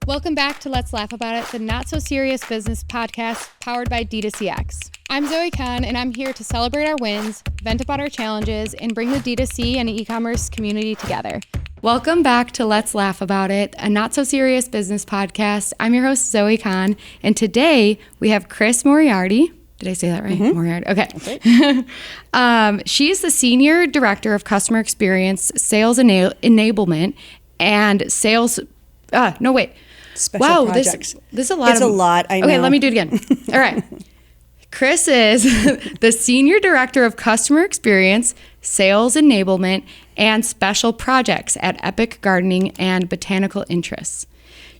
Welcome back to Let's Laugh About It, the not-so-serious business podcast powered by D2CX. I'm Zoe Kahn, and I'm here to celebrate our wins, vent about our challenges, and bring the D2C and e-commerce community together. Welcome back to Let's Laugh About It, a not-so-serious business podcast. I'm your host, Zoe Kahn, and today we have Kris Moriarty. Did I say that right? Mm-hmm. Moriarty. Okay. She's the Senior Director of Customer Experience, Sales Enablement, and Sales... Special projects. This is a lot. It's a lot, I know. Okay, let me do it again. All right. Kris is the Senior Director of Customer Experience, Sales Enablement, and Special Projects at Epic Gardening and Botanical Interests.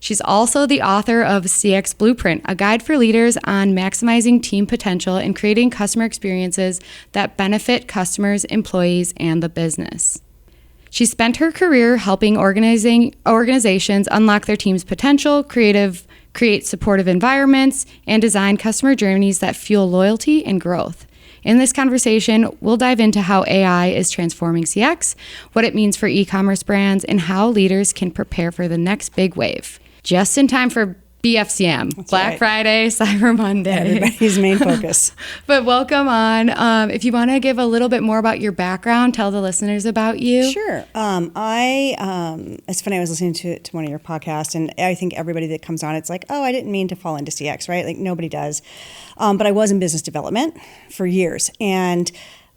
She's also the author of CX Blueprint, a guide for leaders on maximizing team potential and creating customer experiences that benefit customers, employees, and the business. She spent her career helping organizations unlock their team's potential, create supportive environments, and design customer journeys that fuel loyalty and growth. In this conversation, we'll dive into how AI is transforming CX, what it means for e-commerce brands, and how leaders can prepare for the next big wave. Just in time for BFCM, that's Black Friday, Cyber Monday. Everybody's main focus. But welcome on. If you want to give a little bit more about your background, tell the listeners about you. Sure. It's funny, I was listening to one of your podcasts, and I think everybody that comes on, it's like, oh, I didn't mean to fall into CX, right? Like nobody does. But I was in business development for years. And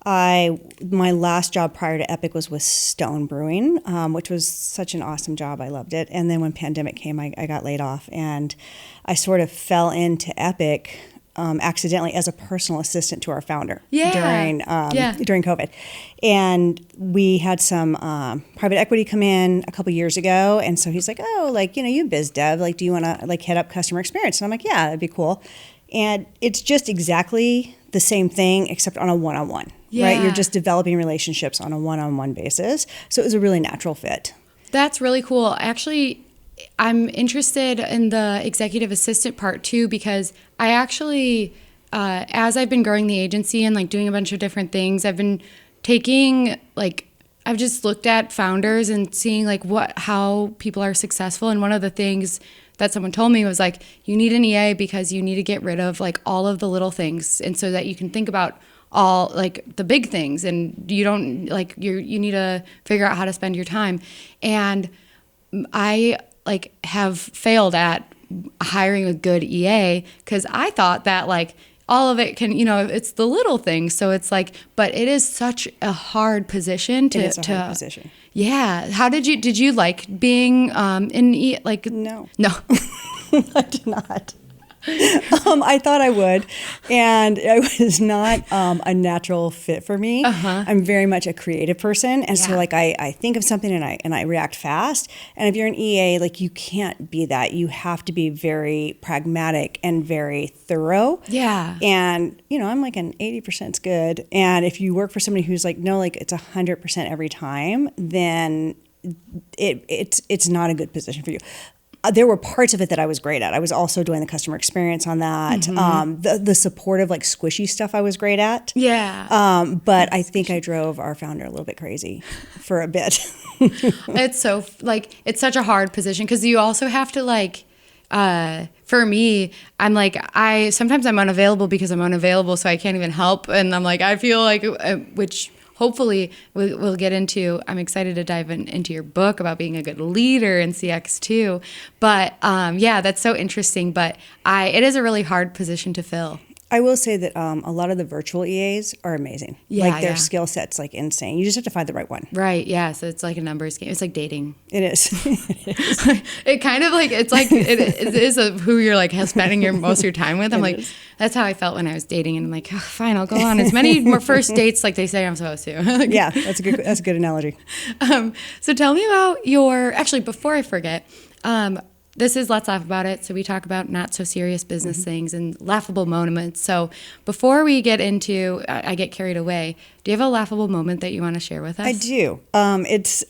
my last job prior to Epic was with Stone Brewing, which was such an awesome job. I loved it. And then when pandemic came, I got laid off, and I sort of fell into Epic accidentally as a personal assistant to our founder during COVID. And we had some private equity come in a couple years ago, and so he's like, oh, you biz dev, do you want to head up customer experience? And I'm like, yeah, that'd be cool. And it's just exactly the same thing except on a one-on-one. Yeah. Right? You're just developing relationships on a one-on-one basis. So it was a really natural fit. That's really cool. Actually, I'm interested in the executive assistant part too, because I actually, as I've been growing the agency and doing a bunch of different things, I've been taking I've just looked at founders and seeing how people are successful. And one of the things that someone told me was you need an EA because you need to get rid of all of the little things, and so that you can think about all the big things, and you don't you need to figure out how to spend your time. And I have failed at hiring a good EA because I thought that all of it can, it's the little things. So it's but it is such a hard position to. It is a hard position. Yeah. How did you like being in EA? No. No. I did not. I thought I would, and it was not a natural fit for me. Uh-huh. I'm very much a creative person, and so I think of something and I react fast. And if you're an EA, you can't be that. You have to be very pragmatic and very thorough. Yeah. And I'm an 80% is good. And if you work for somebody who's no, it's 100% every time, then it's not a good position for you. There were parts of it that I was great at. I was also doing the customer experience on that. Mm-hmm. The supportive, squishy stuff I was great at. Yeah. But I think I drove our founder a little bit crazy for a bit. It's so, it's such a hard position because you also have to, for me, I'm sometimes I'm unavailable because I'm unavailable, so I can't even help. And I'm I feel which hopefully we'll get into. I'm excited to dive into your book about being a good leader in CX too. But that's so interesting. But it is a really hard position to fill. I will say that a lot of the virtual EAs are amazing. Yeah, their skill set's insane. You just have to find the right one. Right. Yeah. So it's a numbers game. It's like dating. It is. It kind of it is who you're spending most of your time with. I'm that's how I felt when I was dating, and I'm fine, I'll go on as many more first dates they say I'm supposed to. Yeah, that's a good analogy. So tell me about before I forget. This is Let's Laugh About It. So we talk about not so serious business things and laughable moments. So before we get into, I get carried away, do you have a laughable moment that you want to share with us? I do. It's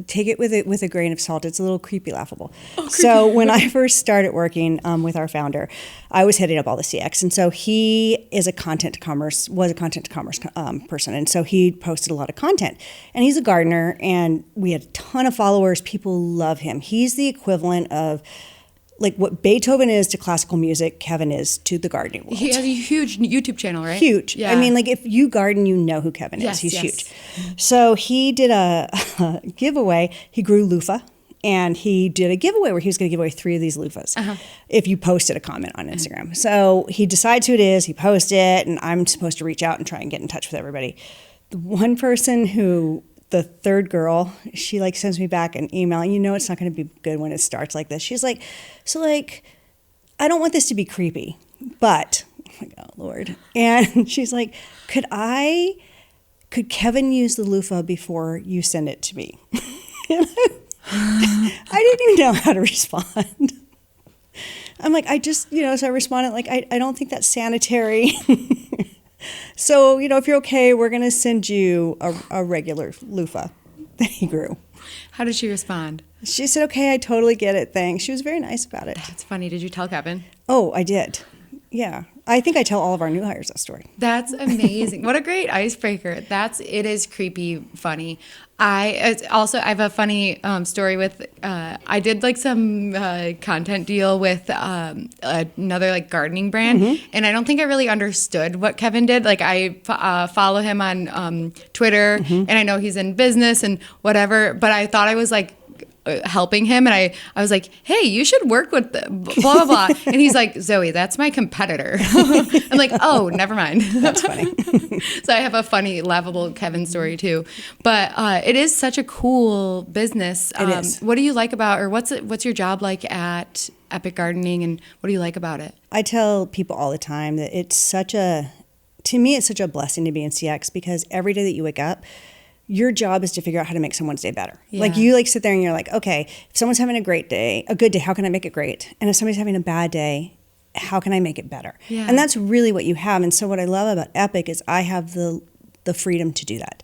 take it with a grain of salt. It's a little creepy laughable. Oh, creepy. So when I first started working with our founder, I was heading up all the CX, and so he was a content to commerce person, and so he posted a lot of content. And he's a gardener, and we had a ton of followers. People love him. He's the equivalent of like what Beethoven is to classical music, Kevin is to the gardening world. He has a huge YouTube channel, right? Huge. Yeah. I mean, like if you garden, you know who Kevin is. Yes, He's yes. huge. So he did a giveaway. He grew loofah. And he did a giveaway where he was going to give away 3 of these loofahs if you posted a comment on Instagram. So he decides who it is, he posts it, and I'm supposed to reach out and try and get in touch with everybody. The one person who, the third girl, she like sends me back an email, and you know it's not going to be good when it starts like this. She's like, so like, I don't want this to be creepy, but, oh my God, Lord. And she's like, could Kevin use the loofah before you send it to me? I didn't even know how to respond. I'm like, so I responded like, I don't think that's sanitary. So, if you're okay, we're going to send you a regular loofah that he grew. How did she respond? She said, okay, I totally get it. Thanks. She was very nice about it. That's funny. Did you tell Kevin? Oh, I did. Yeah. I think I tell all of our new hires that story. That's amazing. What a great icebreaker. It is creepy funny. I have a funny story with, I did like some content deal with another like gardening brand. And I don't think I really understood what Kevin did. Like I follow him on Twitter and I know he's in business and whatever, but I thought I was like, helping him, and I was like, hey, you should work with blah blah blah, and he's like, Zoe, that's my competitor. I'm like, oh, never mind. That's funny. So I have a funny laughable Kevin story too, but it is such a cool business. It is. What do you like about, or what's your job like at Epic Gardening, and what do you like about it? I tell people all the time that to me it's such a blessing to be in CX, because every day that you wake up, your job is to figure out how to make someone's day better. Yeah. Like you sit there and you're like, okay, if someone's having a good day, how can I make it great? And if somebody's having a bad day, how can I make it better? Yeah. And that's really what you have. And so what I love about Epic is I have the freedom to do that.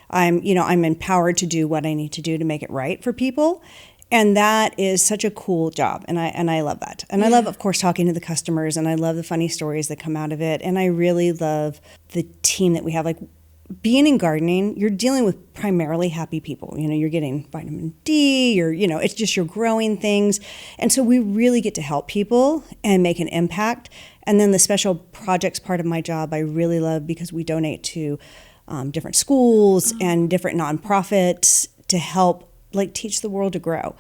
I'm empowered to do what I need to do to make it right for people. And that is such a cool job. And I love that. And I love, of course, talking to the customers, and I love the funny stories that come out of it. And I really love the team that we have. Like, being in gardening, you're dealing with primarily happy people. You're getting vitamin D, it's just you're growing things. And so we really get to help people and make an impact. And then the special projects part of my job, I really love, because we donate to different schools and different nonprofits to help teach the world to grow.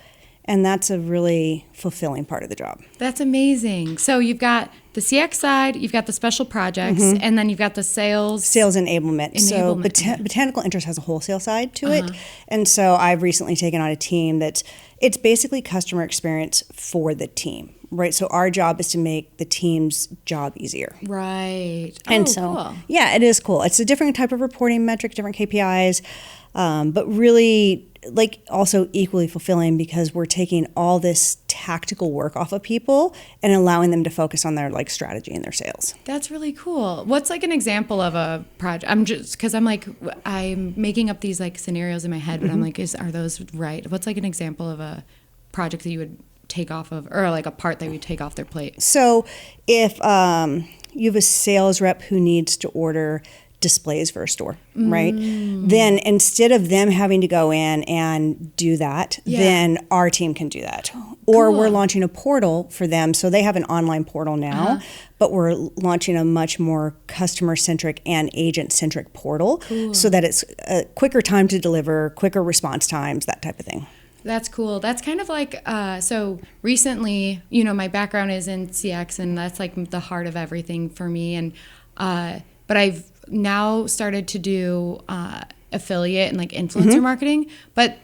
And that's a really fulfilling part of the job. That's amazing. So you've got the CX side, you've got the special projects, and then you've got the sales enablement. So Botanical Interest has a wholesale side to it. And so I've recently taken on a team it's basically customer experience for the team, right? So our job is to make the team's job easier. Right. And cool. Yeah, it is cool. It's a different type of reporting metric, different KPIs, but really also equally fulfilling, because we're taking all this tactical work off of people and allowing them to focus on their strategy and their sales. That's really cool. What's an example of a project? I'm making up these scenarios in my head, but I'm like, are those right? What's an example of a project that you would take off of, or a part that we take off their plate? So if you have a sales rep who needs to order displays for a store, right? Then instead of them having to go in and do that, then our team can do that. Or we're launching a portal for them. So they have an online portal now, but we're launching a much more customer-centric and agent-centric portal so that it's a quicker time to deliver, quicker response times, that type of thing. That's cool. That's kind of so recently, my background is in CX, and that's the heart of everything for me. And, but I've now started to do affiliate and influencer marketing, but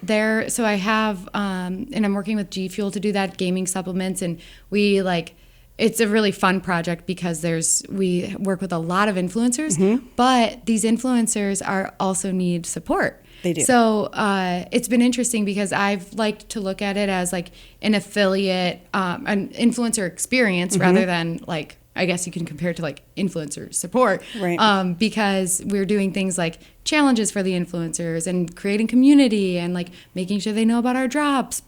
so I have and I'm working with G Fuel to do that, gaming supplements, and we it's a really fun project because we work with a lot of influencers, but these influencers also need support. They do. So it's been interesting because I've liked to look at it as an affiliate, an influencer experience rather than I guess you can compare it to influencer support, right? Because we're doing things like challenges for the influencers and creating community and making sure they know about our drops,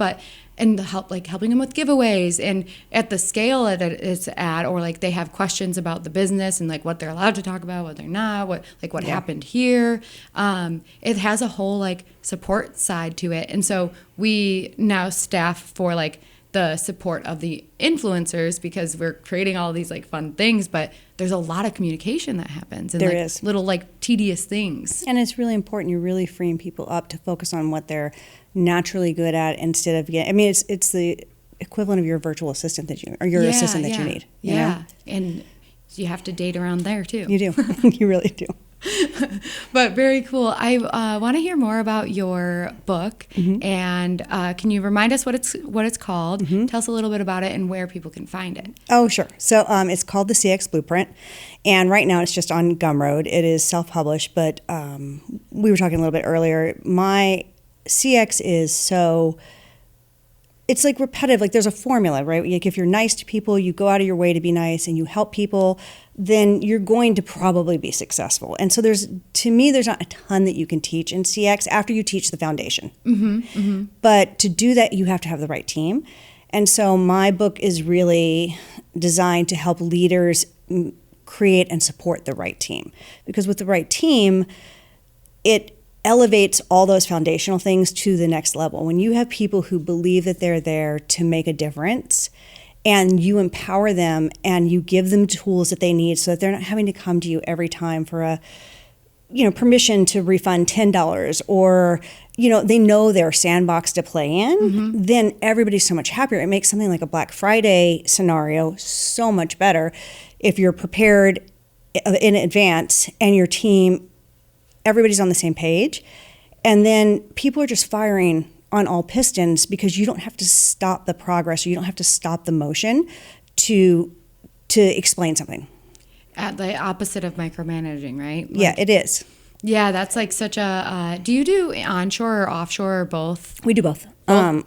and helping them with giveaways, and at the scale that it's at, or they have questions about the business and what they're allowed to talk about, what they're not, what happened here. It has a whole support side to it, and so we now staff for the support of the influencers because we're creating all these like fun things, but there's a lot of communication that happens and There like is. little like tedious things. And it's really important. You're really freeing people up to focus on what they're naturally good at instead of getting, I mean, it's the equivalent of your virtual assistant or your assistant that you need. You know? And you have to date around there too. You do. You really do. But very cool. I want to hear more about your book, and can you remind us what it's called? Tell us a little bit about it and where people can find it. Oh, sure. So it's called The CX Blueprint, and right now it's just on Gumroad. It is self-published, but we were talking a little bit earlier. My CX is so... It's like repetitive, like there's a formula, right? Like if you're nice to people, you go out of your way to be nice and you help people, then you're going to probably be successful. And so to me, there's not a ton that you can teach in CX after you teach the foundation. But to do that, you have to have the right team. And so my book is really designed to help leaders create and support the right team. Because with the right team, it elevates all those foundational things to the next level. When you have people who believe that they're there to make a difference and you empower them and you give them tools that they need so that they're not having to come to you every time for permission to refund $10 or, they know their sandbox to play in, then everybody's so much happier. It makes something like a Black Friday scenario so much better if you're prepared in advance and your team, everybody's on the same page, and then people are just firing on all pistons because you don't have to stop the progress or you don't have to stop the motion to explain something. At the opposite of micromanaging, right? Yeah, it is. Yeah, that's like such a. Do you do onshore or offshore or both? We do both.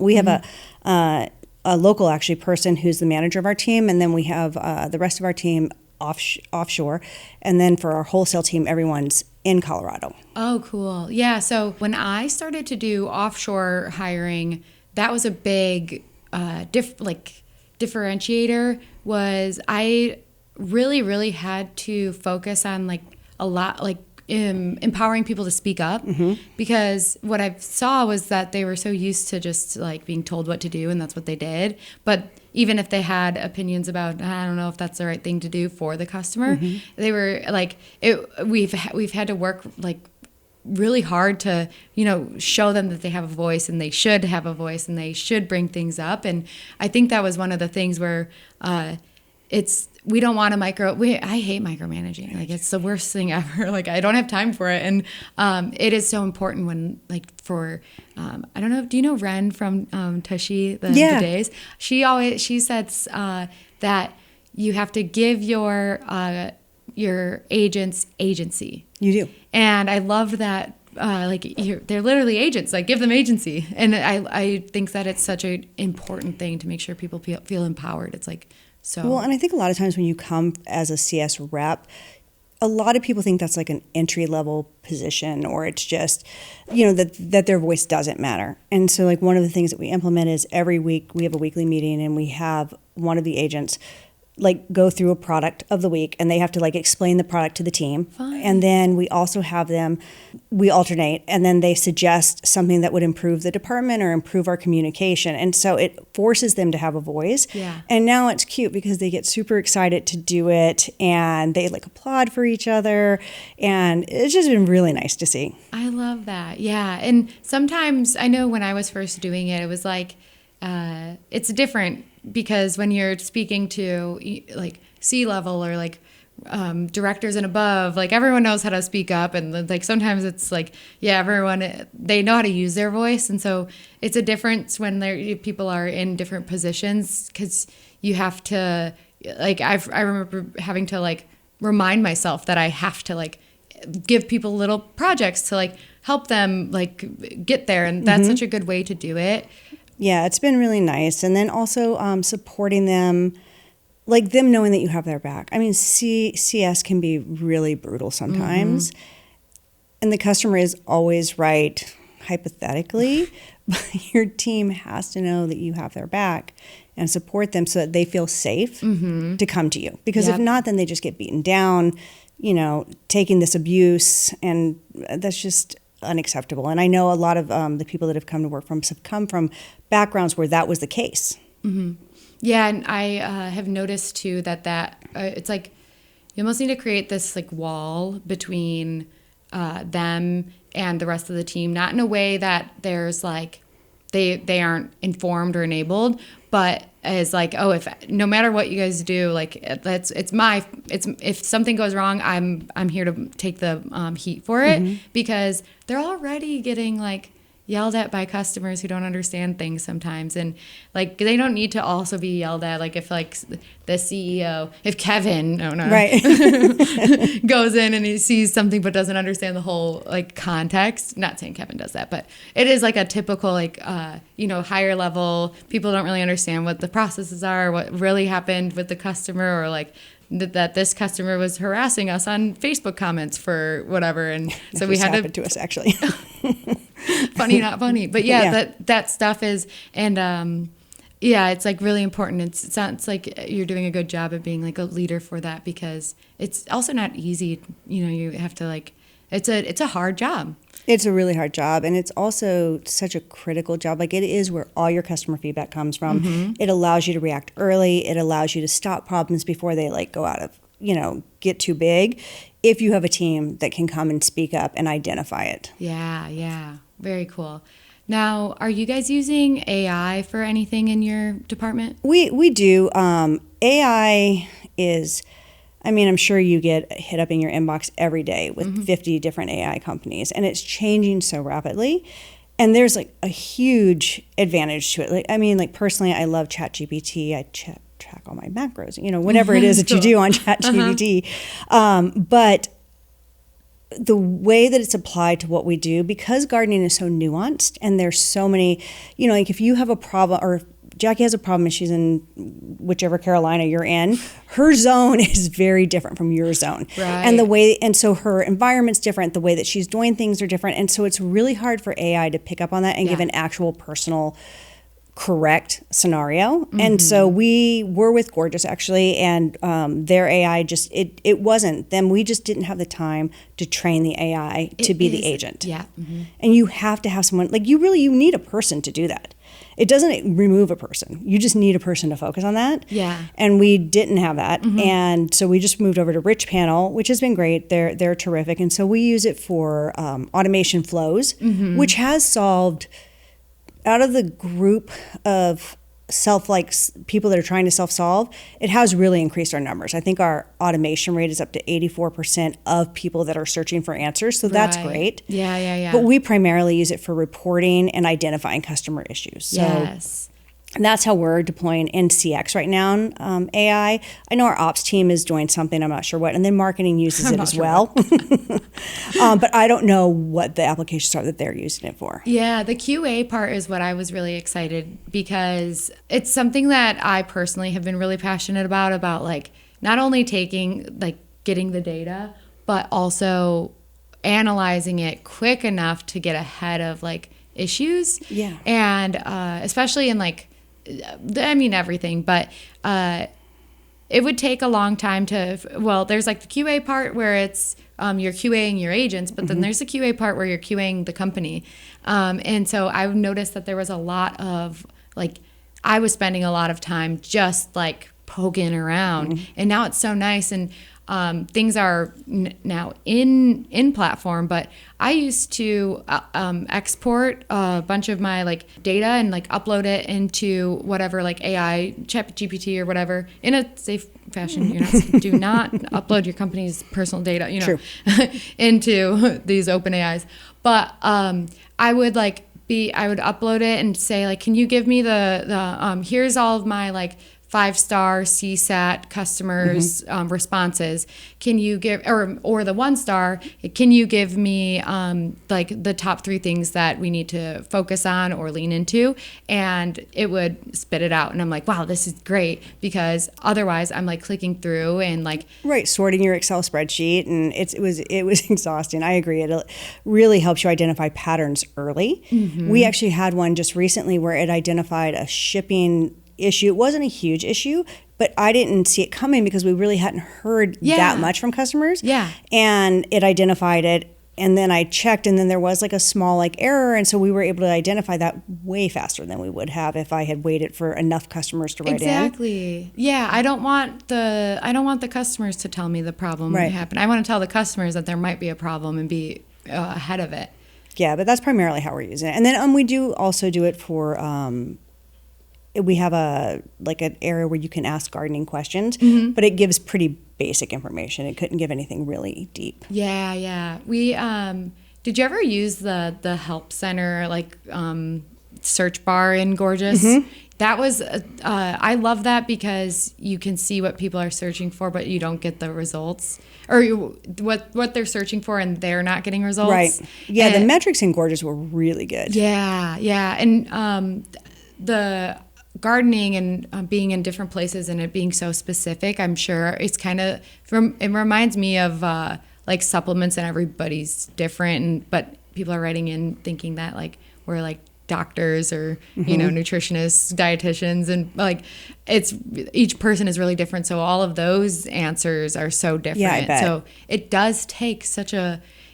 We have a local actually person who's the manager of our team, and then we have the rest of our team offshore, and then for our wholesale team, everyone's in Colorado. Oh, cool. Yeah. So when I started to do offshore hiring, that was a big differentiator. Was I really had to focus on like a lot like empowering people to speak up, because what I saw was that they were so used to just like being told what to do and that's what they did. But even if they had opinions about, I don't know if that's the right thing to do for the customer, they were like, we've had to work like really hard to, show them that they have a voice and they should have a voice and they should bring things up. And I think that was one of the things where we don't want to I hate micromanaging. Like it's the worst thing ever. Like I don't have time for it. And it is so important when like for, I don't know, do you know Ren from Tushy, the Days? She says that you have to give your agents agency. You do. And I loved that. They're literally agents. Like give them agency. And I think that it's such an important thing to make sure people feel empowered. It's like, so. Well, and I think a lot of times when you come as a CS rep, a lot of people think that's like an entry-level position, or it's just, that their voice doesn't matter. And so like one of the things that we implement is every week we have a weekly meeting and we have one of the agents like go through a product of the week and they have to like explain the product to the team. Fine. And then we also have we alternate, and then they suggest something that would improve the department or improve our communication. And so it forces them to have a voice. Yeah. And now it's cute because they get super excited to do it and they like applaud for each other. And it's just been really nice to see. I love that. Yeah. And sometimes I know when I was first doing it, it was like, it's different because when you're speaking to like C-level or like directors and above, like everyone knows how to speak up, and like sometimes it's like, yeah, everyone, they know how to use their voice. And so it's a difference when people are in different positions, because you have to like, I remember having to like remind myself that I have to like give people little projects to like help them like get there, and that's such a good way to do it. Yeah, it's been really nice. And then also supporting them, like them knowing that you have their back. I mean, CS can be really brutal sometimes. And the customer is always right, hypothetically, but your team has to know that you have their back and support them so that they feel safe to come to you. Because if not, then they just get beaten down, taking this abuse, and that's just unacceptable. And I know a lot of the people that have come to work from us have come from backgrounds where that was the case. Yeah, and I have noticed too that it's like you almost need to create this like wall between them and the rest of the team, not in a way that there's like they aren't informed or enabled, but as like, oh, if no matter what you guys do, like it's if something goes wrong, I'm here to take the heat for it, because they're already getting like yelled at by customers who don't understand things sometimes, and like they don't need to also be yelled at. Like if like the CEO, if Kevin Right. goes in and he sees something but doesn't understand the whole like context, not saying Kevin does that, but it is like a typical like higher level, people don't really understand what the processes are, what really happened with the customer, or like that this customer was harassing us on Facebook comments for whatever, and so we had happened to us actually. Funny, not funny, but yeah. that stuff is, and it's like really important. It's like you're doing a good job of being like a leader for that, because it's also not easy. You have to like, it's a hard job. It's a really hard job, and it's also such a critical job. Like, it is where all your customer feedback comes from. It allows you to react early. It allows you to stop problems before they like go out of, get too big, if you have a team that can come and speak up and identify it. Yeah. Very cool. Now, are you guys using AI for anything in your department? We do. AI is, I'm sure you get hit up in your inbox every day with 50 different AI companies, and it's changing so rapidly. And there's like a huge advantage to it. Like personally, I love ChatGPT. I track all my macros, whatever it is that you do on ChatGPT. But the way that it's applied to what we do, because gardening is so nuanced and there's so many, like if you have a problem, or Jackie has a problem and she's in whichever Carolina you're in, her zone is very different from your zone. Right. And so her environment's different, the way that she's doing things are different. And so it's really hard for AI to pick up on that and give an actual personal correct scenario. And so we were with Gorgeous actually, and their AI just, it wasn't them. We just didn't have the time to train the AI to be the agent. Yeah. And you have to have someone, like you need a person to do that. It doesn't remove a person. You just need a person to focus on that. Yeah. And we didn't have that. And so we just moved over to Rich Panel, which has been great. They're terrific. And so we use it for automation flows, which has solved, out of the group of people that are trying to self-solve, it has really increased our numbers. I think our automation rate is up to 84% of people that are searching for answers. So that's great. Yeah. But we primarily use it for reporting and identifying customer issues. So Yes. And that's how we're deploying in CX right now, AI. I know our ops team is doing something, I'm not sure what, and then marketing uses it as well. But I don't know what the applications are that they're using it for. Yeah, the QA part is what I was really excited, because it's something that I personally have been really passionate about like not only getting the data, but also analyzing it quick enough to get ahead of like issues. Yeah. And especially in like, everything, but it would take a long time there's like the QA part where it's you're QAing your agents, but then there's the QA part where you're QAing the company. And so I've noticed that there was a lot of like, I was spending a lot of time just like poking around, and now it's so nice. And things are now in platform, but I used to export a bunch of my like data and like upload it into whatever like AI, ChatGPT or whatever, in a safe fashion. Do not upload your company's personal data, into these open AIs. But I would upload it and say like, can you give me the here's all of my like 5-star CSAT customers responses. Can you give, or the 1-star, can you give me like the top 3 things that we need to focus on or lean into? And it would spit it out. And I'm like, wow, this is great, because otherwise I'm like clicking through and like sorting your Excel spreadsheet, and it was exhausting. I agree. It really helps you identify patterns early. We actually had one just recently where it identified a shipping issue. It wasn't a huge issue, but I didn't see it coming because we really hadn't heard that much from customers. Yeah. And it identified it and then I checked, and then there was like a small like error, and so we were able to identify that way faster than we would have if I had waited for enough customers to write Exactly. Yeah, I don't want the customers to tell me the problem Right. happened. I want to tell the customers that there might be a problem and be ahead of it. Yeah, but that's primarily how we're using it. And then we do also do it for we have an area where you can ask gardening questions, but it gives pretty basic information. It couldn't give anything really deep. Yeah. We did you ever use the help center search bar in Gorgeous? That was I love that because you can see what people are searching for, but you don't get the results or what they're searching for, and they're not getting results. Right. Yeah, the metrics in Gorgeous were really good. Yeah, and the gardening and being in different places and it being so specific, I'm sure it's kind of it reminds me of like supplements, and everybody's different, but people are writing in thinking that like we're like doctors or nutritionists, dietitians, and like it's each person is really different, so all of those answers are so different. Yeah, I bet. So it does take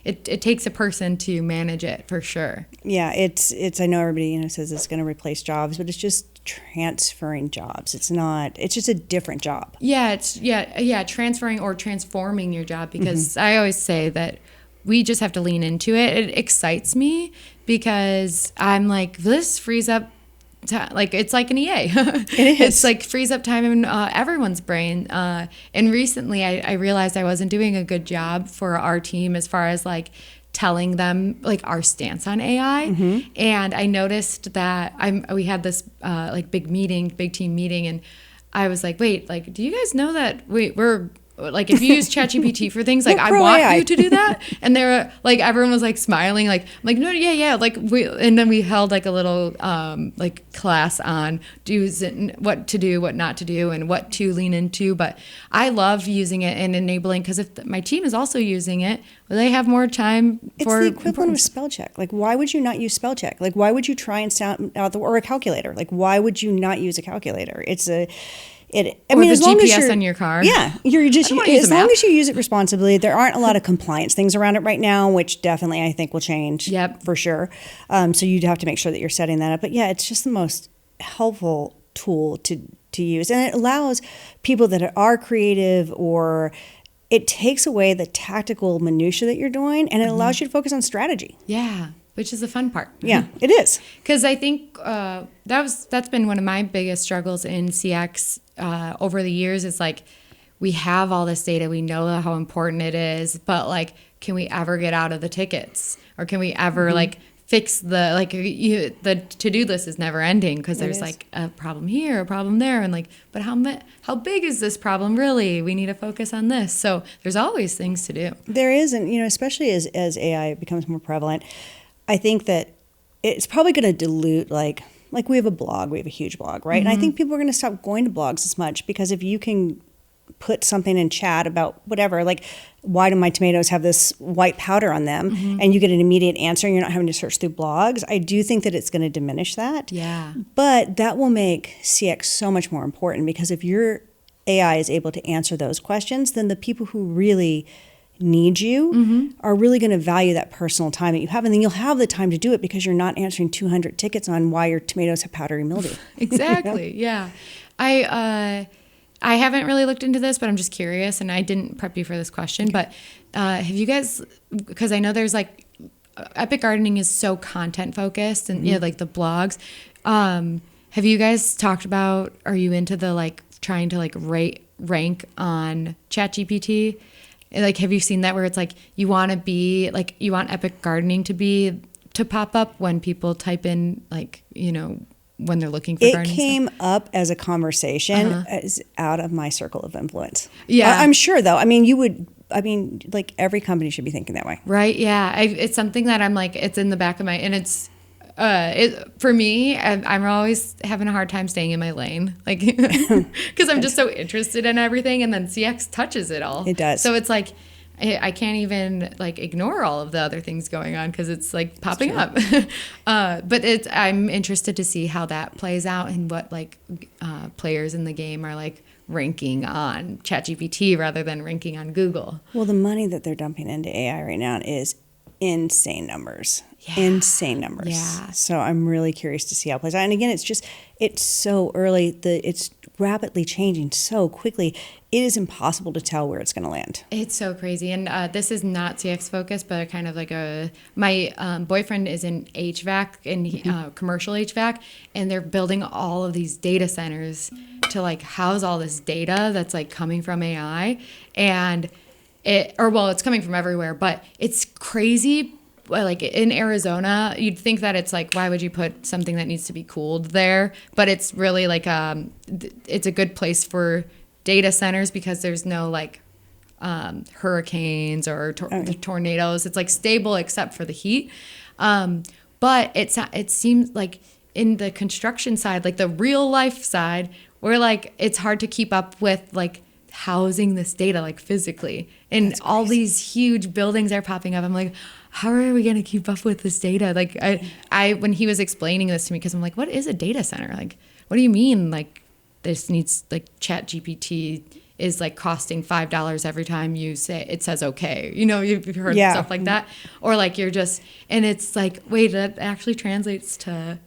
it takes a person to manage it for sure. Yeah, it's I know everybody says it's going to replace jobs, but it's just transferring jobs. It's not. It's just a different job. Yeah, transferring or transforming your job, because I always say that we just have to lean into it. It excites me because I'm like, this frees up like it's like an EA. It is. It's like frees up time in everyone's brain. And recently I realized I wasn't doing a good job for our team as far as like telling them like our stance on AI. And I noticed that we had this big team meeting, and I was like, wait, like, do you guys know that we're like, if you use ChatGPT for things, like, I want AI. you to do that. And they were like, everyone was like smiling, like, I'm like, no, yeah. Like and then we held like a little like class on what to do, what not to do, and what to lean into. But I love using it and enabling, because if my team is also using it, they have more time for. It's the equivalent of spell check. Like, why would you not use spell check? Like, why would you try and sound out or a calculator? Like, why would you not use a calculator? As long GPS as you're on your car. Yeah, you're just I don't wanna use as a long map. as you use it responsibly. There aren't a lot of compliance things around it right now, which definitely I think will change. Yep. For sure. So you'd have to make sure that you're setting that up. But yeah, it's just the most helpful tool to use, and it allows people that are creative, or it takes away the tactical minutia that you're doing, and it allows you to focus on strategy. Yeah, which is the fun part. Yeah, it is. Because I think that's been one of my biggest struggles in CX over the years. Is like, we have all this data, we know how important it is, but like, can we ever get out of the tickets, or can we ever like fix the to-do list is never ending, because there's like a problem here, a problem there, and like, but how big is this problem really? We need to focus on this. So there's always things to do. There is, and especially as AI becomes more prevalent, I think that it's probably going to dilute like we have a blog, we have a huge blog, right? And I think people are going to stop going to blogs as much, because if you can put something in chat about whatever, like, why do my tomatoes have this white powder on them, and you get an immediate answer, and you're not having to search through blogs, I do think that it's going to diminish that. Yeah. But that will make CX so much more important, because if your AI is able to answer those questions, then the people who really need you are really going to value that personal time that you have, and then you'll have the time to do it, because you're not answering 200 tickets on why your tomatoes have powdery mildew. Exactly. Yeah. I haven't really looked into this, but I'm just curious, and I didn't prep you for this question, but have you guys, because I know there's like, Epic Gardening is so content focused, and like the blogs, have you guys talked about, are you into the like trying to like rank on ChatGPT? Like, have you seen that, where it's like you want Epic Gardening to pop up when people type in, like, when they're looking for gardening It came stuff? up as a conversation as out of my circle of influence. Yeah. I'm sure, though. I mean, like, every company should be thinking that way. Right. Yeah. It's something that I'm like, it's in the back of my, and it's, for me, I'm always having a hard time staying in my lane, like, because I'm just so interested in everything, and then CX touches it all. It does. So it's like, I can't even like ignore all of the other things going on, because it's like popping up. But I'm interested to see how that plays out, and what like players in the game are like ranking on ChatGPT rather than ranking on Google. Well, the money that they're dumping into AI right now is insane numbers. Yeah. Insane numbers. Yeah. So I'm really curious to see how it plays out. And again, it's so early. It's rapidly changing so quickly. It is impossible to tell where it's going to land. It's so crazy. And this is not CX focused, but kind of like my boyfriend is in HVAC and commercial HVAC, and they're building all of these data centers to like house all this data that's like coming from AI. And it's coming from everywhere, but it's crazy. Like in Arizona, you'd think that it's like, why would you put something that needs to be cooled there? But it's really like it's a good place for data centers because there's no like hurricanes or tornadoes. It's like stable except for the heat. But it seems like in the construction side, like the real life side, where like it's hard to keep up with like housing this data like physically, and all these huge buildings are popping up. I'm like, how are we going to keep up with this data? Like I when he was explaining this to me, because I'm like, what is a data center? Like, what do you mean? Like this needs like Chat GPT is like costing $5 every time you say it says okay. You know, you've heard stuff like that, or like you're just, and it's like, wait, that actually translates to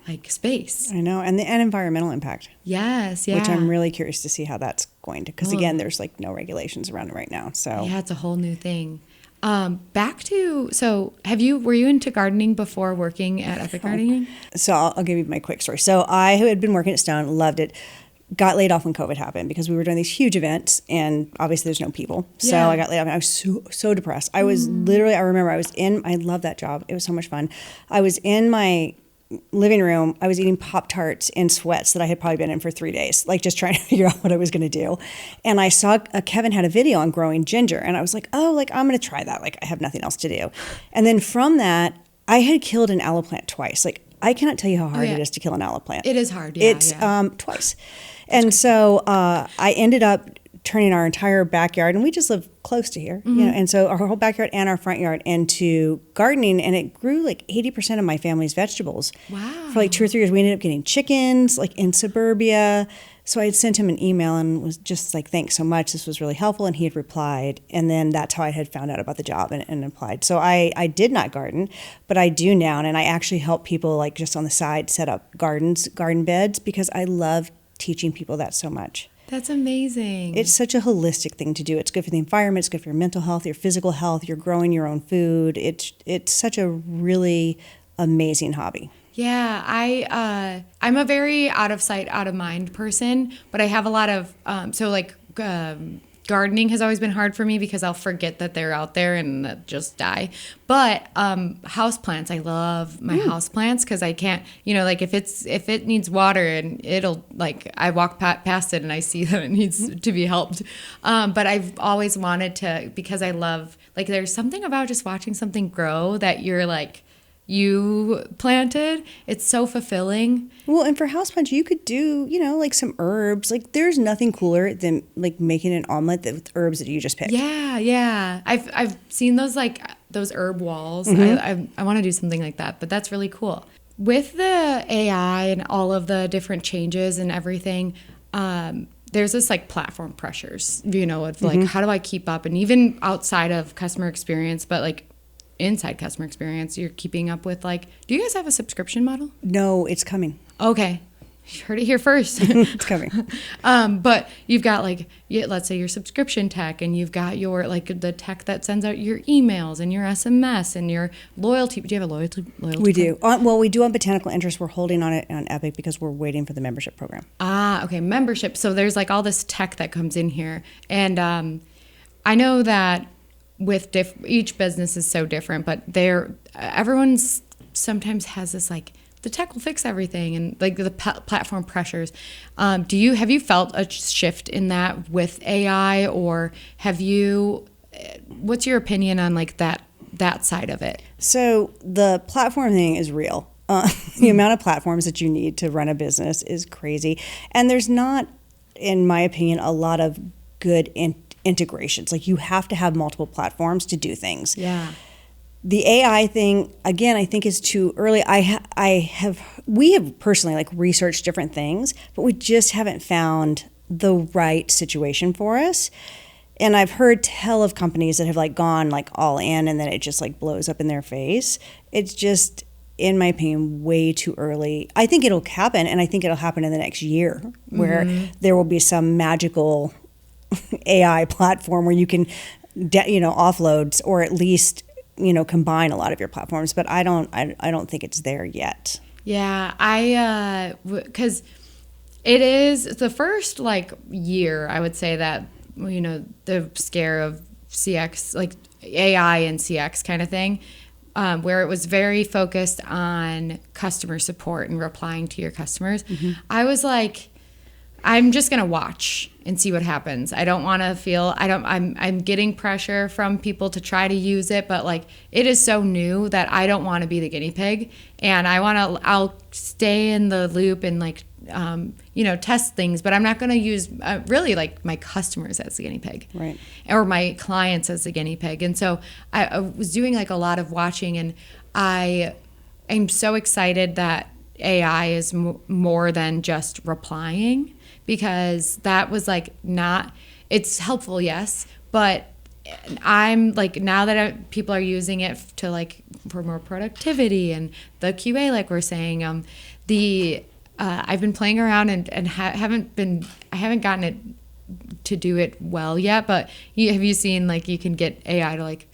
like space. I know, and environmental impact. Yes, yeah. Which I'm really curious to see how that's going to, because again, there's like no regulations around it right now. So yeah, it's a whole new thing. Back to, so were you into gardening before working at Epic Gardening? So I'll give you my quick story. So I had been working at Stone, loved it, got laid off when COVID happened because we were doing these huge events and obviously there's no people. So I got laid off and I was so depressed. I was literally, I remember I love that job. It was so much fun. I was in my living room. I was eating Pop-Tarts in sweats that I had probably been in for 3 days, like just trying to figure out what I was going to do. And I saw Kevin had a video on growing ginger and I was like, oh, like I'm going to try that. Like I have nothing else to do. And then from that, I had killed an aloe plant twice. Like I cannot tell you how hard it is to kill an aloe plant. It is hard. Yeah, it's twice. And so I ended up turning our entire backyard, and we just live close to here, you know, and so our whole backyard and our front yard into gardening, and it grew like 80% of my family's vegetables. Wow. For like 2 or 3 years. We ended up getting chickens like in suburbia. So I had sent him an email and was just like, thanks so much. This was really helpful. And he had replied. And then that's how I had found out about the job and applied. So I did not garden, but I do now. And I actually help people like just on the side set up garden beds because I love teaching people that so much. That's amazing. It's such a holistic thing to do. It's good for the environment. It's good for your mental health, your physical health. You're growing your own food. It's such a really amazing hobby. Yeah, I'm a very out of sight, out of mind person, but I have a lot of gardening has always been hard for me because I'll forget that they're out there and just die. But houseplants, I love my houseplants because I can't, like if it needs water and it'll like I walk past it and I see that it needs to be helped. But I've always wanted to, because I love, like there's something about just watching something grow that you're like, you planted. It's so fulfilling. Well, and for houseplants, you could do, like some herbs. Like there's nothing cooler than like making an omelet with herbs that you just picked. Yeah. I've seen those like those herb walls. I want to do something like that, but that's really cool. With the AI and all of the different changes and everything, there's this like platform pressures, of like how do I keep up? And even outside of customer experience, but like inside customer experience, you're keeping up with like, do you guys have a subscription model? No, it's coming. Okay. You heard it here first. It's coming. But you've got like, let's say your subscription tech, and you've got your like the tech that sends out your emails and your SMS and your loyalty. Do you have a loyalty We do. Well, we do on Botanical Interest. We're holding on it on Epic because we're waiting for the membership program. Okay. Membership. So there's like all this tech that comes in here. And I know that with each business is so different, but everyone's sometimes has this like the tech will fix everything and like the platform pressures. Have you felt a shift in that with AI, or what's your opinion on like that side of it? So the platform thing is real. The amount of platforms that you need to run a business is crazy. And there's not, in my opinion, a lot of good integrations. Like you have to have multiple platforms to do things. Yeah. The AI thing, again, I think is too early. We have personally like researched different things, but we just haven't found the right situation for us. And I've heard tell of companies that have like gone like all in and then it just like blows up in their face. It's just, in my opinion, way too early. I think it'll happen, and I think it'll happen in the next year where there will be some magical AI platform where you can, offload or at least, combine a lot of your platforms. But I don't think it's there yet. Yeah, because it is the first like year, I would say that, the scare of CX, like AI and CX kind of thing, where it was very focused on customer support and replying to your customers. I was like, I'm just going to watch and see what happens. I don't want to feel, I'm getting pressure from people to try to use it, but like it is so new that I don't want to be the guinea pig, and I'll stay in the loop and like, test things, but I'm not going to use really like my customers as the guinea pig, right? Or my clients as the guinea pig. And so I was doing like a lot of watching, and I'm so excited that AI is more than just replying, because that was like it's helpful, yes, but I'm like, now that people are using it to like for more productivity and the QA, like we're saying, I've been playing around and I haven't gotten it to do it well yet, but have you seen like you can get AI to like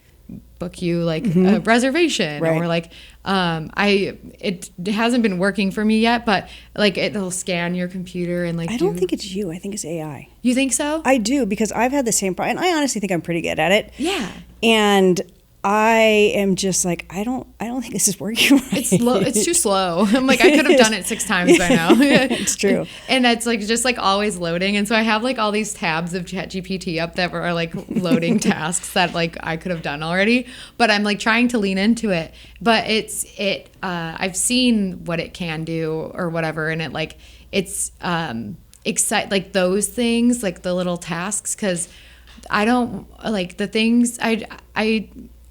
book you like a reservation, right? Or like it hasn't been working for me yet, but like it'll scan your computer and like I don't think it's you. I think it's AI. You think so? I do, because I've had the same problem, and I honestly think I'm pretty good at it. Yeah. And I am just like, I don't think this is working right. It's too slow. I'm like, I could have done it 6 times by now. It's true. And it's like just like always loading. And so I have like all these tabs of ChatGPT up that are like loading tasks that like I could have done already. But I'm like trying to lean into it. But I've seen what it can do or whatever, and it's like those things, like the little tasks, because I don't like the things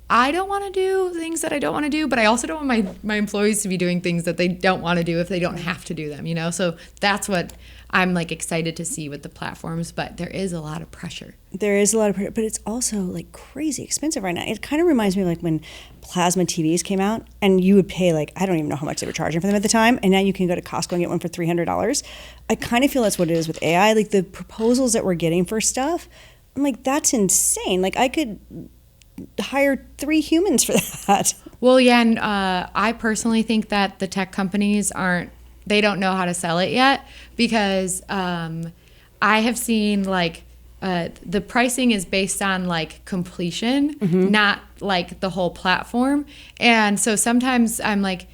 I don't want to do things that I don't want to do, but I also don't want my employees to be doing things that they don't want to do if they don't have to do them, So that's what I'm like excited to see with the platforms, but there is a lot of pressure. There is a lot of pressure, but it's also like crazy expensive right now. It kind of reminds me of like when plasma TVs came out, and you would pay like, I don't even know how much they were charging for them at the time, and now you can go to Costco and get one for $300. I kind of feel that's what it is with AI. Like the proposals that we're getting for stuff, I'm like, that's insane. Like I could hire 3 humans for that. Well, yeah, and I personally think that the tech companies they don't know how to sell it yet, because I have seen like the pricing is based on like completion, not like the whole platform. And so sometimes I'm like,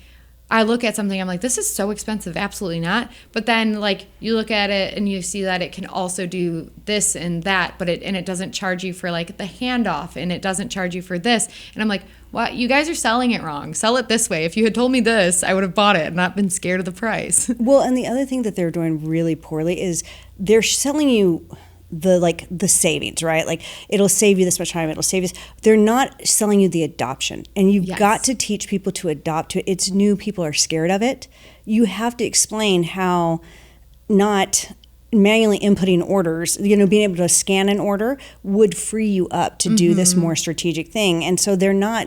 I look at something, I'm like, this is so expensive. Absolutely not. But then like you look at it and you see that it can also do this and that, but it doesn't charge you for like the handoff, and it doesn't charge you for this. And I'm like, well, you guys are selling it wrong. Sell it this way. If you had told me this, I would have bought it and not been scared of the price. Well, and the other thing that they're doing really poorly is they're selling you the savings, right? Like it'll save you this much time, it'll save you. They're not selling you the adoption, and you've got to teach people to adopt to it. It's new, people are scared of it. You have to explain how not manually inputting orders, being able to scan an order would free you up to do this more strategic thing. And so they're not,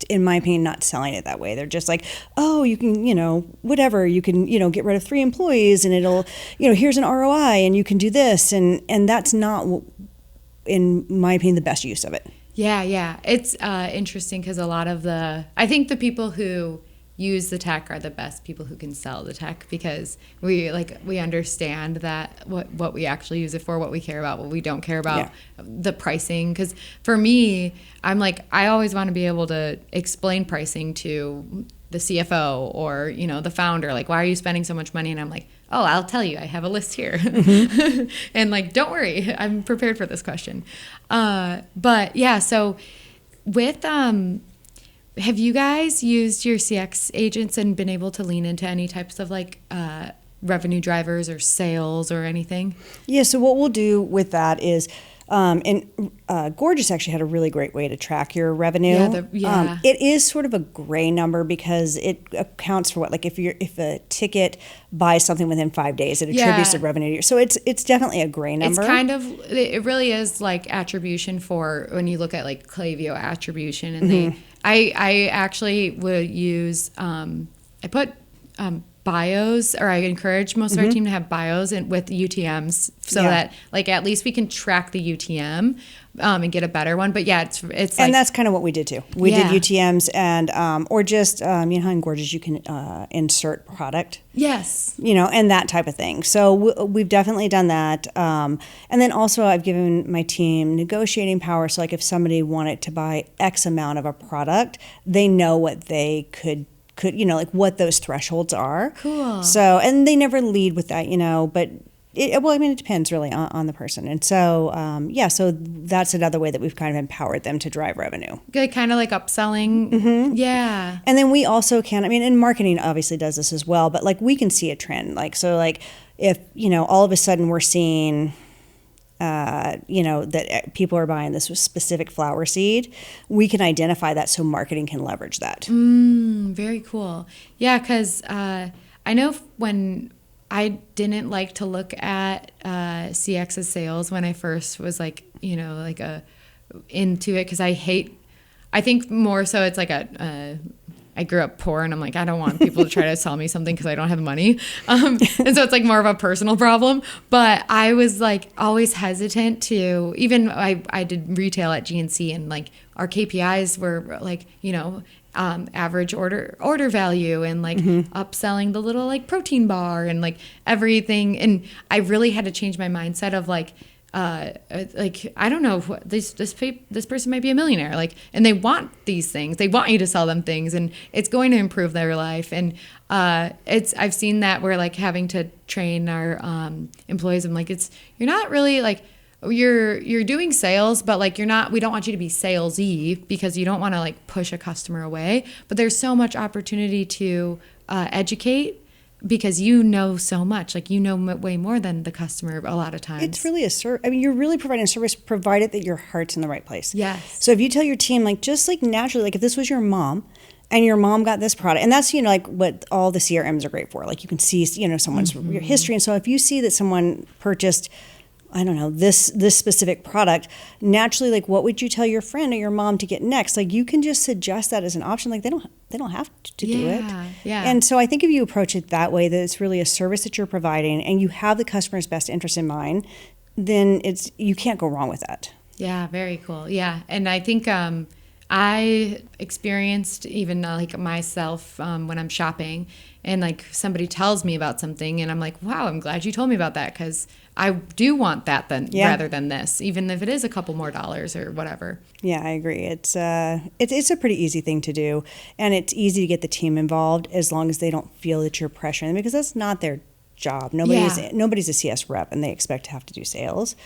in my opinion, not selling it that way. They're just like, oh, you can, whatever, you can, get rid of 3 employees and it'll, here's an ROI and you can do this. And that's not, in my opinion, the best use of it. Yeah. It's interesting because I think the people who use the tech are the best people who can sell the tech, because we understand that what we actually use it for, what we care about, what we don't care about, the pricing. Because for me, I'm like, I always want to be able to explain pricing to the CFO or the founder, like, why are you spending so much money? And I'm like, oh, I'll tell you, I have a list here. And like, don't worry, I'm prepared for this question. But yeah, so with have you guys used your CX agents and been able to lean into any types of like revenue drivers or sales or anything? Yeah, so what we'll do with that is And Gorgeous actually had a really great way to track your revenue. It is sort of a gray number because it accounts for what, like if a ticket buys something within 5 days, it attributes the revenue to you. So it's definitely a gray number. It really is like attribution for when you look at like Klaviyo attribution, and I actually would use I put bios, or I encourage most of our team to have bios with UTMs so that like at least we can track the UTM and get a better one. But yeah, it's like, and that's kind of what we did too. We did UTMs and or just you know how in Gorgeous you can insert product. Yes. You know, and that type of thing. So we've definitely done that. And then also I've given my team negotiating power. So like if somebody wanted to buy X amount of a product, they know what they could, you know, like what those thresholds are. Cool. So, and they never lead with that, you know, but it depends really on the person. And so, so that's another way that we've kind of empowered them to drive revenue. Good, kind of like upselling. Yeah. And then we also can, and marketing obviously does this as well, but like we can see a trend. Like, so like if, you know, all of a sudden we're seeing, you know, that people are buying this specific flower seed, we can identify that so marketing can leverage that. Very cool. Yeah, because I know when I didn't like to look at CX's sales when I first was like, you know, like into it, because I think more so it's like I grew up poor and I'm like, I don't want people to try to sell me something because I don't have money. And so it's like more of a personal problem. But I was like always hesitant to, even I did retail at GNC, and like our KPIs were like, you know, average order value, and like upselling the little like protein bar and like everything. And I really had to change my mindset of like I don't know, this person might be a millionaire, like, and they want these things, they want you to sell them things, and it's going to improve their life. And I've seen that we're like having to train our employees. I'm like, you're not really like, you're doing sales, but like we don't want you to be salesy, because you don't want to like push a customer away, but there's so much opportunity to educate, because you know so much, like you know way more than the customer a lot of times. It's really you're really providing a service, provided that your heart's in the right place. Yes. So if you tell your team, like, just like naturally, like if this was your mom and your mom got this product, and that's, you know, like what all the CRMs are great for, like you can see, you know, someone's your history. And so if you see that someone purchased, I don't know, this specific product, naturally, like what would you tell your friend or your mom to get next? Like you can just suggest that as an option. Like they don't have to do it. Yeah. And so I think if you approach it that way, that it's really a service that you're providing and you have the customer's best interest in mind, then you can't go wrong with that. Yeah, very cool. Yeah. And I think I experienced even like myself when I'm shopping and like somebody tells me about something and I'm like, wow, I'm glad you told me about that, because I do want that rather than this, even if it is a couple more dollars or whatever. Yeah, I agree. It's a pretty easy thing to do, and it's easy to get the team involved as long as they don't feel that you're pressuring them, because that's not their job. Nobody's a CS rep and they expect to have to do sales.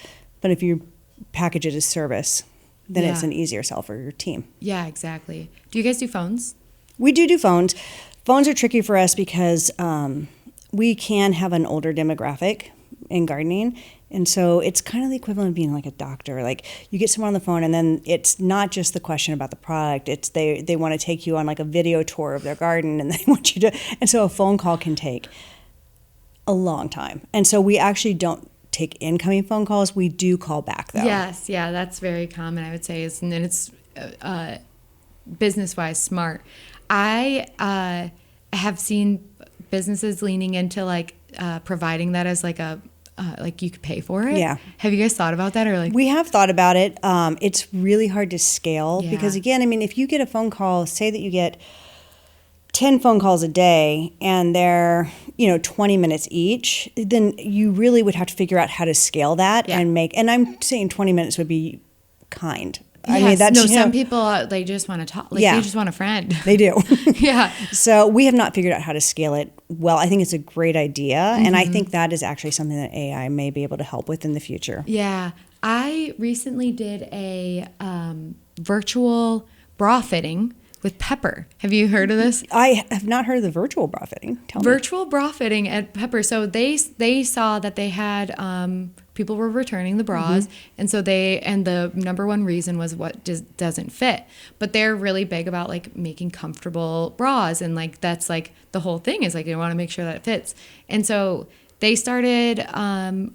But if you package it as service, then it's an easier sell for your team. Yeah, exactly. Do you guys do phones? We do phones. Phones are tricky for us because we can have an older demographic in gardening. And so it's kind of the equivalent of being like a doctor. Like you get someone on the phone and then it's not just the question about the product. It's they want to take you on like a video tour of their garden, and they want you to, and so a phone call can take a long time. And so we actually don't take incoming phone calls. We do call back though. Yes. Yeah. That's very common, I would say. And then it's business-wise smart. I have seen businesses leaning into like providing that as like a like you could pay for it. Yeah. Have you guys thought about that, or like? We have thought about it. It's really hard to scale because again, I mean, if you get a phone call, say that you get 10 phone calls a day and they're 20 minutes each, then you really would have to figure out how to scale that and make. And I'm saying 20 minutes would be kind. Yes. I mean, that's, some people, they just want to talk. Like, they just want a friend. They do. Yeah. So we have not figured out how to scale it well. I think it's a great idea. Mm-hmm. And I think that is actually something that AI may be able to help with in the future. Yeah. I recently did a virtual bra fitting with Pepper. Have you heard of this? I have not heard of the virtual bra fitting. Tell me. Virtual bra fitting at Pepper. So they saw that they had people were returning the bras. And so the number one reason was what just doesn't fit. But they're really big about like making comfortable bras. And like, that's like the whole thing is like, you want to make sure that it fits. And so they started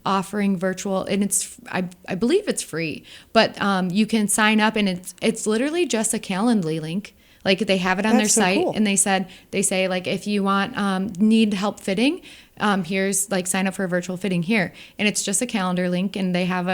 offering virtual, and I believe it's free, but you can sign up, and it's literally just a Calendly link. Like they have it on their site, cool. And they say like, if you want need help fitting, here's like sign up for a virtual fitting here, and it's just a calendar link, and they have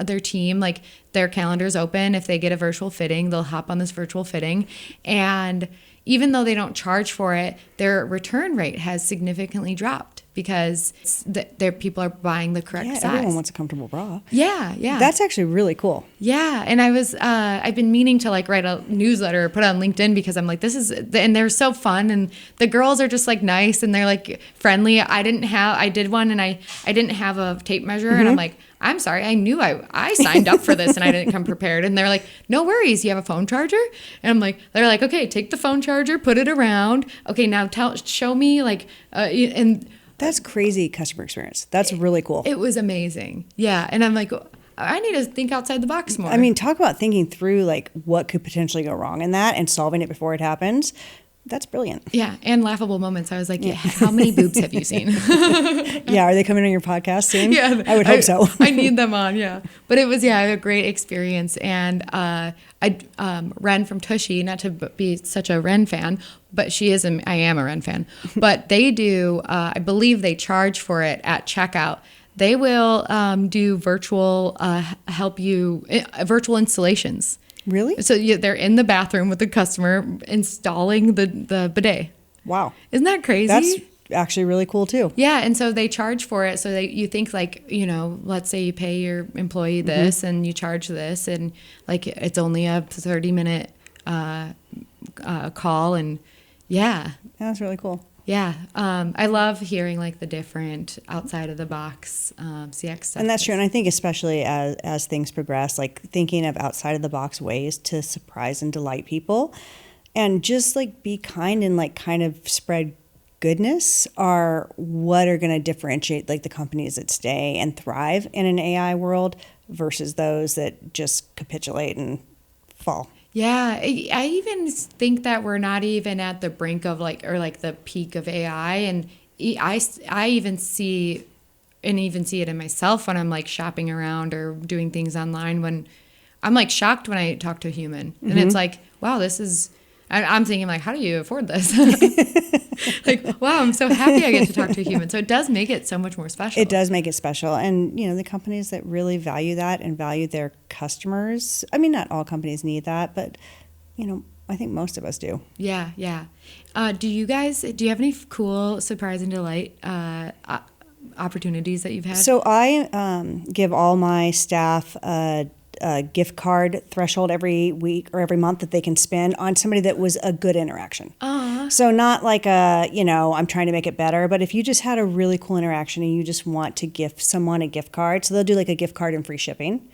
their team, like their calendar's open. If they get a virtual fitting, they'll hop on this virtual fitting, and even though they don't charge for it, their return rate has significantly dropped because their people are buying the correct size. Everyone wants a comfortable bra. Yeah. That's actually really cool. Yeah, and I've been meaning to like write a newsletter or put it on LinkedIn because I'm like, and they're so fun, and the girls are just like nice, and they're like friendly. I did one, and I didn't have a tape measure, and I'm like, I'm sorry, I knew I signed up for this and I didn't come prepared. And they're like, no worries, you have a phone charger? And they're like, okay, take the phone charger, put it around. Okay, now show me like, and that's crazy customer experience. That's really cool. It was amazing. Yeah. And I'm like, I need to think outside the box more. I mean, talk about thinking through like what could potentially go wrong in that and solving it before it happens. That's brilliant. Yeah, and laughable moments. I was like, how many boobs have you seen? Yeah, are they coming on your podcast soon? Yeah. I would hope so. I need them on, yeah. But it was, a great experience. And Ren from Tushy, not to be such a Ren fan, but I am a Ren fan. But they do, I believe they charge for it at checkout. They will do virtual virtual installations. Really? So they're in the bathroom with the customer installing the bidet. Wow. Isn't that crazy? That's actually really cool too. Yeah, and so they charge for it. So you think like, let's say you pay your employee this and you charge this, and like it's only a 30-minute call, and yeah. That's really cool. Yeah, I love hearing like the different outside of the box CX stuff. And that's true. And I think especially as things progress, like thinking of outside of the box ways to surprise and delight people, and just like be kind and like kind of spread goodness are what are going to differentiate like the companies that stay and thrive in an AI world versus those that just capitulate and fall. Yeah, I even think that we're not even at the brink of the peak of AI, and I even see it in myself when I'm like shopping around or doing things online, when I'm like shocked when I talk to a human, and it's like, wow, I'm thinking like, how do you afford this? Like, wow, I'm so happy I get to talk to a human. So it does make it so much more special. It does make it special. And, the companies that really value that and value their customers, I mean, not all companies need that, but, I think most of us do. Yeah. Do you have any cool surprise and delight opportunities that you've had? So I give all my staff a gift card threshold every week or every month that they can spend on somebody that was a good interaction. So not like I'm trying to make it better, but if you just had a really cool interaction and you just want to gift someone a gift card, so they'll do like a gift card and free shipping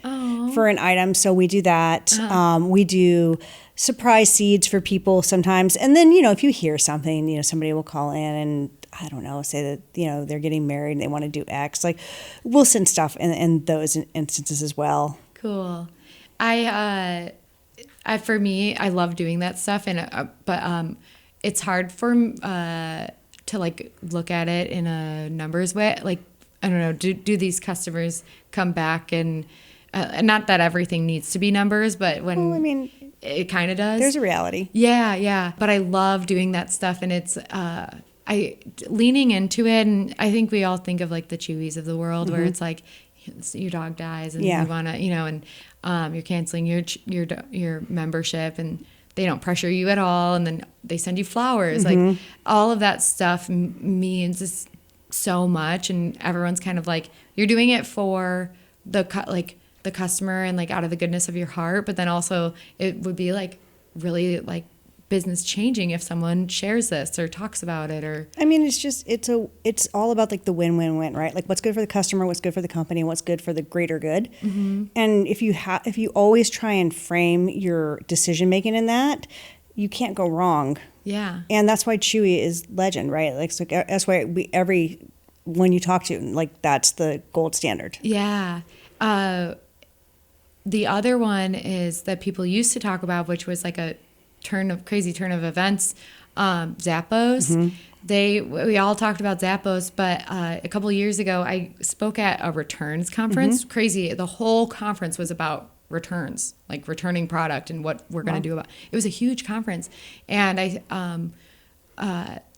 for an item. So we do that. We do surprise seeds for people sometimes. And then, if you hear something, somebody will call in and I don't know, say that, they're getting married and they want to do X. Like we'll send stuff in those instances as well. Cool. For me, I love doing that stuff, but it's hard to like look at it in a numbers way. Like, I don't know, do these customers come back and not that everything needs to be numbers, but when it kind of does. There's a reality. Yeah. But I love doing that stuff, and it's leaning into it, and I think we all think of like the Chewies of the world, where it's like, your dog dies and you want to, and you're canceling your membership, and they don't pressure you at all, and then they send you flowers. Like all of that stuff means so much, and everyone's kind of like, you're doing it for the customer and like out of the goodness of your heart, but then also it would be like really like business changing if someone shares this or talks about it. Or I mean, it's all about like the win-win-win, right? Like what's good for the customer, what's good for the company, what's good for the greater good. And if you always try and frame your decision making in that, you can't go wrong. Yeah. And that's why Chewy is legend, right? Like so that's why when you talk to, like, that's the gold standard. Yeah. The other one is that people used to talk about, which was like a crazy turn of events, Zappos. We all talked about Zappos, but a couple of years ago, I spoke at a returns conference. Crazy. The whole conference was about returns, like returning product and what we're going to do about it. It was a huge conference. And the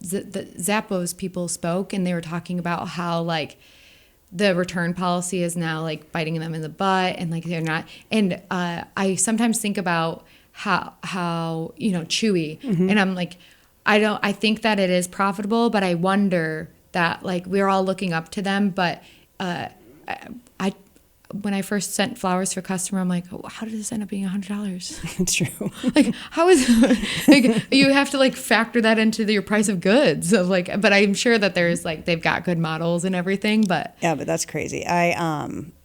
Zappos people spoke, and they were talking about how, like, the return policy is now, like, biting them in the butt, and, like, they're not. And I sometimes think about how Chewy, and I'm like, I think that it is profitable, but I wonder that, like, we're all looking up to them. But when I first sent flowers to a customer, I'm like, oh, how did this end up being $100? It's true. Like, how is like, you have to, like, factor that into your price of goods of, like, but I'm sure that there's, like, they've got good models and everything, but yeah, but that's crazy.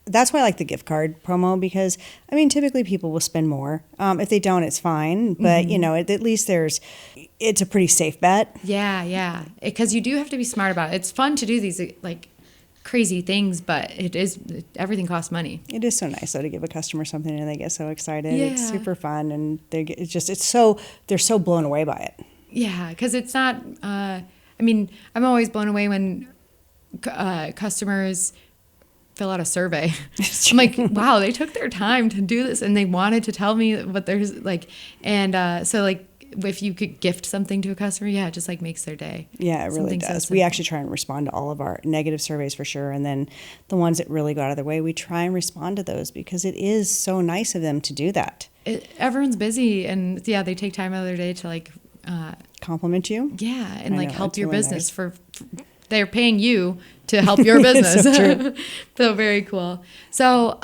That's why I like the gift card promo, because I mean, typically people will spend more. If they don't, it's fine, but at least it's a pretty safe bet. Yeah, because you do have to be smart about it. It's fun to do these, like, crazy things, but everything costs money. It is so nice though to give a customer something and they get so excited. Yeah. It's super fun, and they're so blown away by it. Yeah, because it's not. I mean, I'm always blown away when customers fill out a survey. I'm like, wow, they took their time to do this, and they wanted to tell me what there's like, and so, like, if you could gift something to a customer, it just, like, makes their day. Yeah, it really does. We actually try and respond to all of our negative surveys for sure. And then the ones that really go out of their way, we try and respond to those, because it is so nice of them to do that. Everyone's busy, and they take time out of their day to, like, compliment you. Yeah, and, like, help your really business nice. for they're paying you to help your business. So true. So very cool. So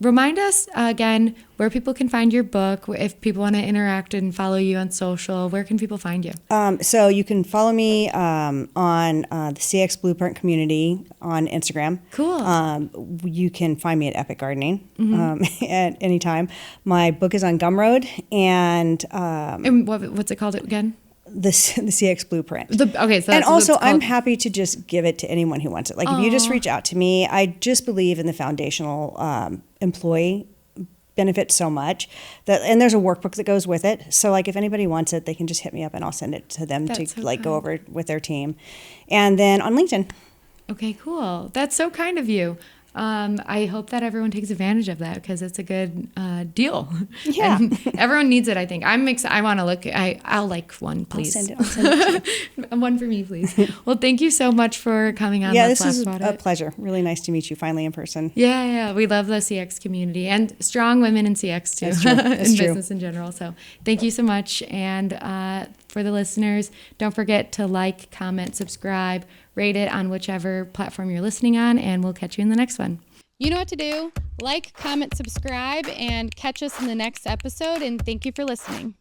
remind us again where people can find your book. If people want to interact and follow you on social, where can people find you? So you can follow me on the CX Blueprint community on Instagram. Cool. You can find me at Epic Gardening at any time. My book is on Gumroad, and what's it called again? The CX Blueprint. So and also, I'm happy to just give it to anyone who wants it. Like, if you just reach out to me, I just believe in the foundational employee benefit so much and there's a workbook that goes with it. So, like, if anybody wants it, they can just hit me up and I'll send it to them go over it with their team. And then on LinkedIn. Okay, cool. That's so kind of you. I hope that everyone takes advantage of that, because it's a good deal. Yeah. And everyone needs it, I think. I'm excited. I want to look. I'll like one, please. I'll send it to you. One for me, please. Well, thank you so much for coming on. Yeah, this is a pleasure. Really nice to meet you finally in person. Yeah. We love the CX community and strong women in CX too. That's true. That's in true. Business in general. So thank you so much. And for the listeners, don't forget to like, comment, subscribe, rate it on whichever platform you're listening on, and we'll catch you in the next one. You know what to do. Like, comment, subscribe, and catch us in the next episode. And thank you for listening.